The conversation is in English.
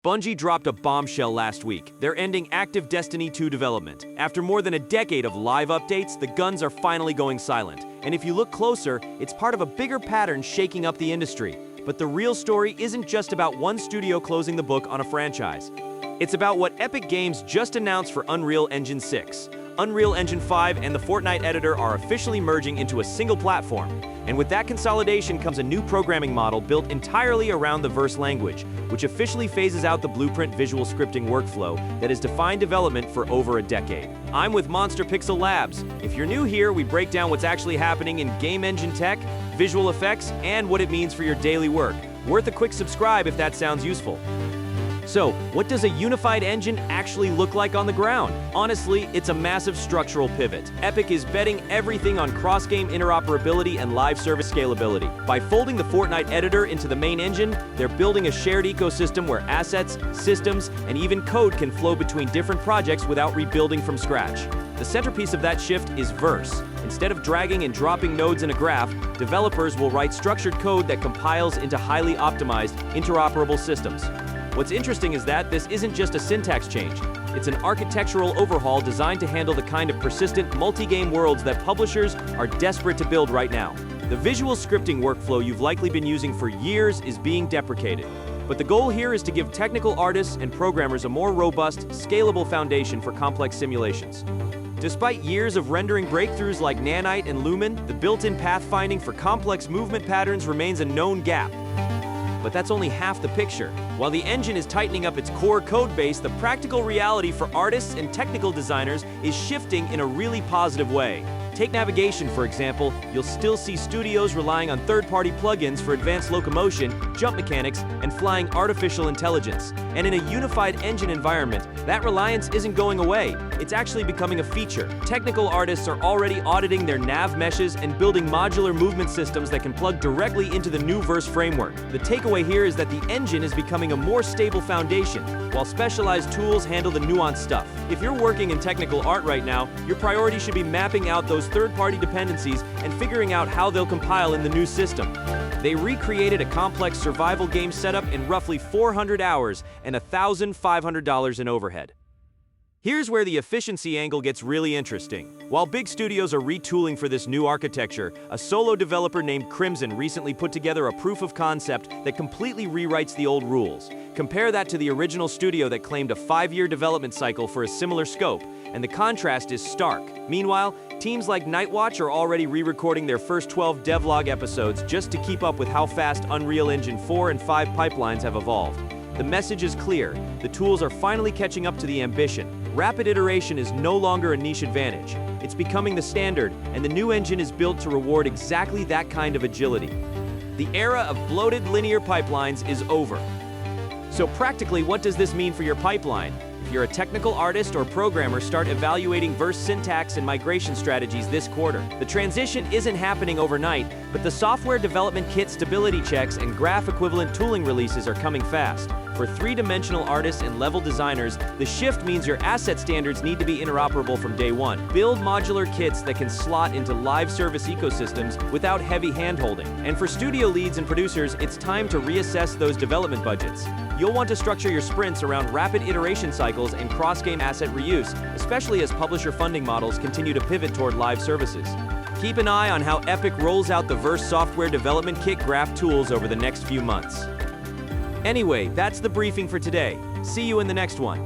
Bungie dropped a bombshell last week. They're ending active Destiny 2 development. After more than a decade of live updates, the guns are finally going silent. And if you look closer, it's part of a bigger pattern shaking up the industry. But the real story isn't just about one studio closing the book on a franchise. It's about what Epic Games just announced for Unreal Engine 6. Unreal Engine 5 and the Fortnite Editor are officially merging into a single platform. And with that consolidation comes a new programming model built entirely around the verse language, which officially phases out the Blueprint visual scripting workflow that has defined development for over a decade. I'm with Monster Pixel Labs. If you're new here, we break down what's actually happening in game engine tech, visual effects, and what it means for your daily work. Worth a quick subscribe if that sounds useful. So, what does a unified engine actually look like on the ground? Honestly, it's a massive structural pivot. Epic is betting everything on cross-game interoperability and live service scalability. By folding the Fortnite Editor into the main engine, they're building a shared ecosystem where assets, systems, and even code can flow between different projects without rebuilding from scratch. The centerpiece of that shift is Verse. Instead of dragging and dropping nodes in a graph, developers will write structured code that compiles into highly optimized, interoperable systems. What's interesting is that this isn't just a syntax change. It's an architectural overhaul designed to handle the kind of persistent multi-game worlds that publishers are desperate to build right now. The visual scripting workflow you've likely been using for years is being deprecated. But the goal here is to give technical artists and programmers a more robust, scalable foundation for complex simulations. Despite years of rendering breakthroughs like Nanite and Lumen, the built-in pathfinding for complex movement patterns remains a known gap. But that's only half the picture. While the engine is tightening up its core code base, the practical reality for artists and technical designers is shifting in a really positive way. Take navigation, for example. You'll still see studios relying on third-party plugins for advanced locomotion, jump mechanics, and flying artificial intelligence. And in a unified engine environment, that reliance isn't going away. It's actually becoming a feature. Technical artists are already auditing their nav meshes and building modular movement systems that can plug directly into the new Verse framework. The takeaway here is that the engine is becoming a more stable foundation, while specialized tools handle the nuanced stuff. If you're working in technical art right now, your priority should be mapping out those third-party dependencies and figuring out how they'll compile in the new system. They recreated a complex survival game setup in roughly 400 hours and $1,500 in overhead. Here's where the efficiency angle gets really interesting. While big studios are retooling for this new architecture, a solo developer named Crimson recently put together a proof of concept that completely rewrites the old rules. Compare that to the original studio that claimed a 5-year development cycle for a similar scope, and the contrast is stark. Meanwhile, teams like Nightwatch are already re-recording their first 12 devlog episodes just to keep up with how fast Unreal Engine 4 and 5 pipelines have evolved. The message is clear. The tools are finally catching up to the ambition. Rapid iteration is no longer a niche advantage. It's becoming the standard, and the new engine is built to reward exactly that kind of agility. The era of bloated linear pipelines is over. So practically, what does this mean for your pipeline? If you're a technical artist or programmer, start evaluating Verse syntax and migration strategies this quarter. The transition isn't happening overnight, but the software development kit stability checks and graph equivalent tooling releases are coming fast. For three-dimensional artists and level designers, the shift means your asset standards need to be interoperable from day one. Build modular kits that can slot into live service ecosystems without heavy hand-holding. And for studio leads and producers, it's time to reassess those development budgets. You'll want to structure your sprints around rapid iteration cycles and cross-game asset reuse, especially as publisher funding models continue to pivot toward live services. Keep an eye on how Epic rolls out the Verse software development kit graph tools over the next few months. Anyway, that's the briefing for today. See you in the next one.